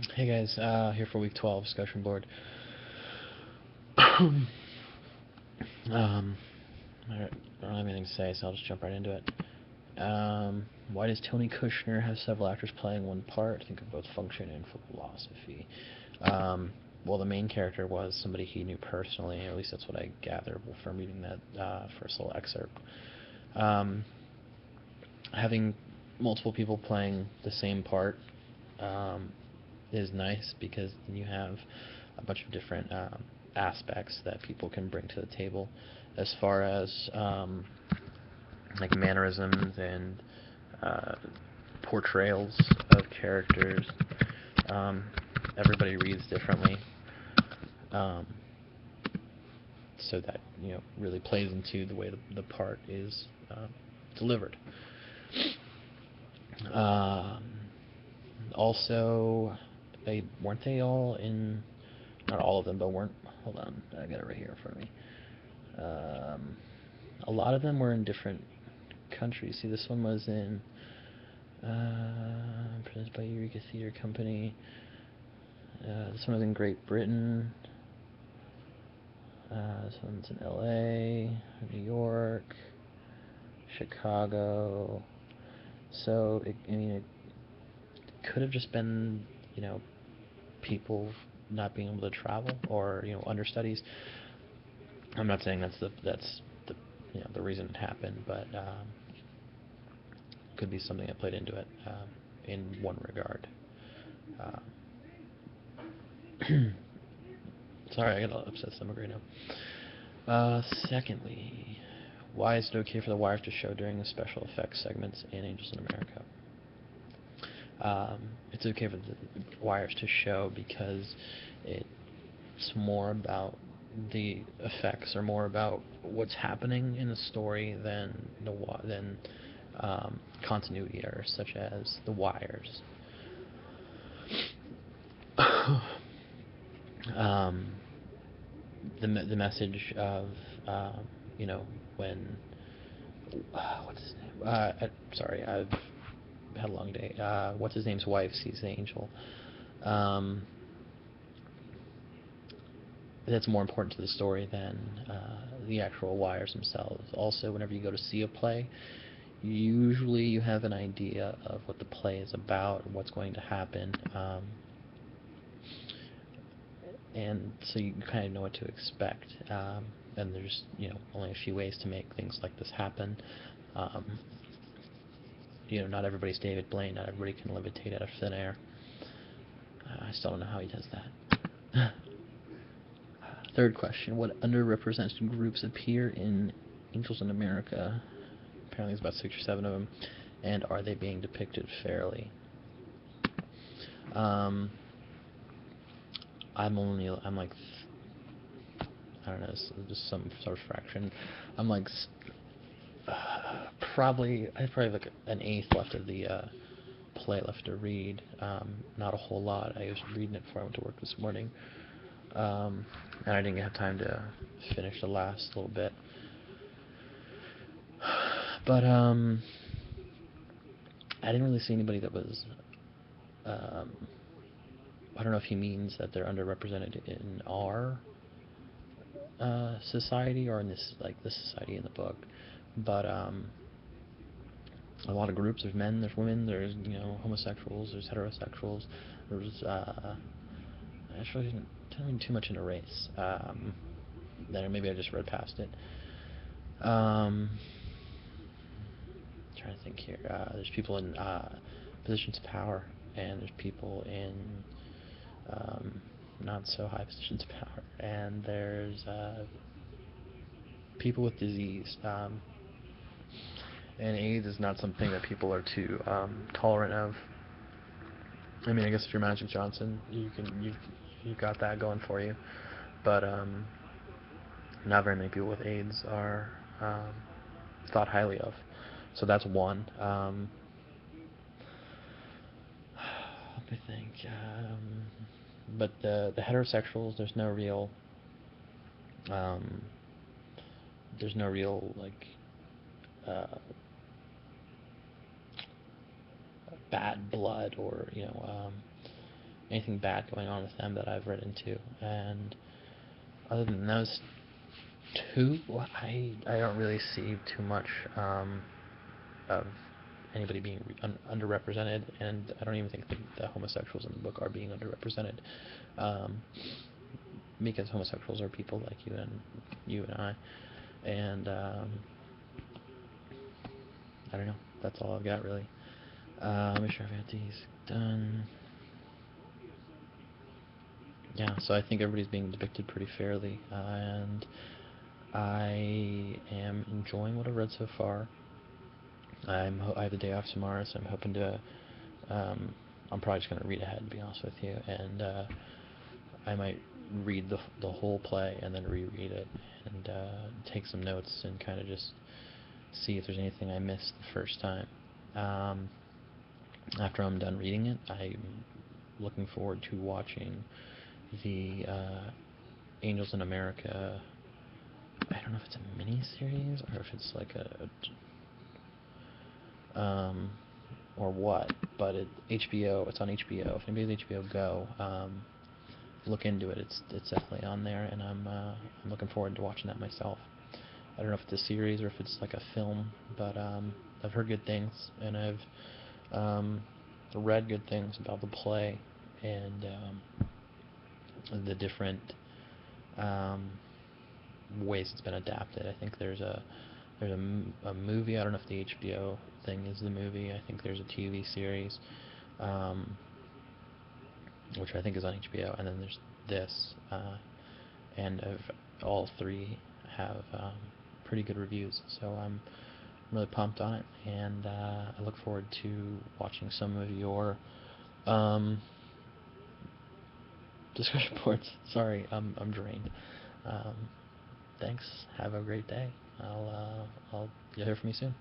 Hey guys, here for week 12 discussion board. um, I don't have anything to say, so I'll just jump right into it. Why does Tony Kushner have several actors playing one part? Think of both function and philosophy. Well, the main character was somebody he knew personally, or at least that's what I gathered from reading that first little excerpt. Um, Having multiple people playing the same part um, is nice because then you have a bunch of different aspects that people can bring to the table as far as like mannerisms and uh, portrayals of characters. Um, Everybody reads differently, um, so that really plays into the way the part is delivered. Um, Also, weren't they all in? Not all of them, but weren't. Hold on, I got it right here in front of me. Um, a lot of them were in different countries. See, this one was in produced by Eureka Theatre Company. This one was in Great Britain. This one's in L.A., New York, Chicago. So it could have just been people not being able to travel or understudies. I'm not saying that's the the reason it happened, but could be something that played into it in one regard. Uh, Sorry, I got an upset stomach right now. Secondly, why is it okay for the wires to show during the special effects segments in Angels in America? It's okay for the wires to show because it's more about the effects are more about what's happening in the story than continuity errors such as the wires. um, the message of you know when what's his name? Sorry, I've had a long day. What's his name's wife sees the angel. Um, that's more important to the story than the actual wires themselves. Also, whenever you go to see a play, usually you have an idea of what the play is about, what's going to happen, and so you kind of know what to expect. And there's only a few ways to make things like this happen. Um, Not everybody's David Blaine. Not everybody can levitate out of thin air. I still don't know how he does that. Third question: what underrepresented groups appear in Angels in America? Apparently, there's about 6 or 7 of them, and are they being depicted fairly? Um, I'm like, I don't know, just some sort of fraction. I'm like, I probably have like an eighth left of the play left to read. Not a whole lot. I was reading it before I went to work this morning, and I didn't have time to finish the last little bit. But I didn't really see anybody that was. Um, I don't know if he means that they're underrepresented in our society or in this society in the book, but a lot of groups. There's men, there's women, there's homosexuals, there's heterosexuals, there's I actually didn't read too much into race. Then maybe I just read past it. Trying to think here. There's people in positions of power, and there's people in um, not so high positions of power, and there's people with disease. And AIDS is not something that people are too tolerant of. I mean, I guess if you're Magic Johnson, you've got that going for you, but not very many people with AIDS are thought highly of. So that's one. Let me think. But the heterosexuals, um, there's no real like uh, bad blood or anything bad going on with them that I've read into. And other than those two, I don't really see too much of anybody being underrepresented, and I don't even think the homosexuals in the book are being underrepresented, um, because homosexuals are people like you and I, and I don't know. That's all I've got really. Make sure I've got these done. Yeah, so I think everybody's being depicted pretty fairly, and I am enjoying what I've read so far. I have the day off tomorrow, so I'm hoping to. I'm probably just gonna read ahead, to be honest with you, and I might read the whole play and then reread it and take some notes and kind of just see if there's anything I missed the first time. Um, After I'm done reading it, I'm looking forward to watching the Angels in America. I don't know if it's a mini-series or if it's like or what, but HBO. It's on HBO. If anybody has HBO Go, look into it. It's definitely on there, and I'm looking forward to watching that myself. I don't know if it's a series or if it's like a film, but I've heard good things, and I've read good things about the play and the different ways it's been adapted. I think there's a movie. I don't know if the HBO thing is the movie. I think there's a TV series, um, which I think is on HBO, and then there's this, and all three have pretty good reviews. So I'm really pumped on it, and I look forward to watching some of your discussion boards. Sorry, I'm drained. Um, Thanks. Have a great day. You'll hear from me soon.